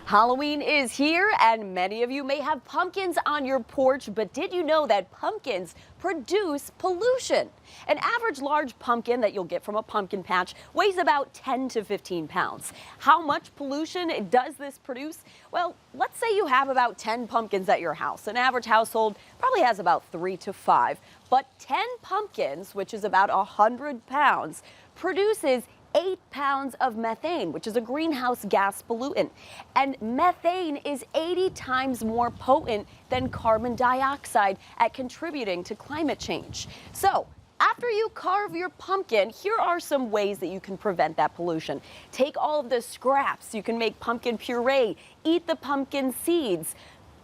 Halloween is here, and many of you may have pumpkins on your porch, but did you know that pumpkins produce pollution? An average large pumpkin that you'll get from a pumpkin patch weighs about 10 to 15 pounds. How much pollution does this produce? Well, let's say you have about 10 pumpkins at your house. An average household probably has about 3 to 5, but 10 pumpkins, which is about 100 pounds, produces 8 pounds of methane, which is a greenhouse gas pollutant. And methane is 80 times more potent than carbon dioxide at contributing to climate change. So, after you carve your pumpkin, here are some ways that you can prevent that pollution. Take all of the scraps. You can make pumpkin puree, eat the pumpkin seeds,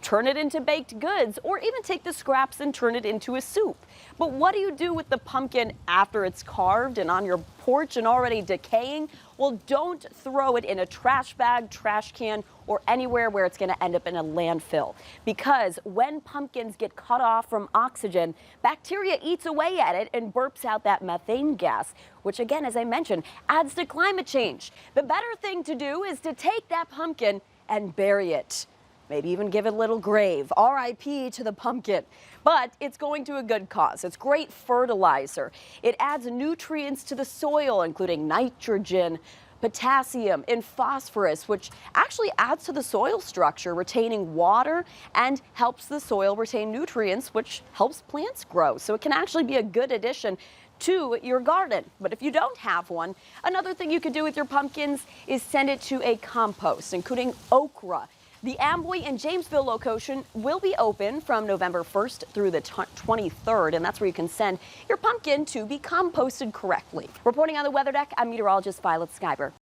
turn it into baked goods, or even take the scraps and turn it into a soup. But what do you do with the pumpkin after it's carved and on your porch and already decaying? Well, don't throw it in a trash bag, trash can, or anywhere where it's going to end up in a landfill. Because when pumpkins get cut off from oxygen, bacteria eats away at it and burps out that methane gas, which again, as I mentioned, adds to climate change. The better thing to do is to take that pumpkin and bury it. Maybe even give it a little grave, R.I.P. to the pumpkin. But it's going to a good cause. It's great fertilizer. It adds nutrients to the soil, including nitrogen, potassium, and phosphorus, which actually adds to the soil structure, retaining water and helps the soil retain nutrients, which helps plants grow. So it can actually be a good addition to your garden. But if you don't have one, another thing you could do with your pumpkins is send it to a compost, including okra. The Amboy and Jamesville location will be open from November 1st through the 23rd, and that's where you can send your pumpkin to be composted correctly. Reporting on the weather deck, I'm meteorologist Violet Skyber.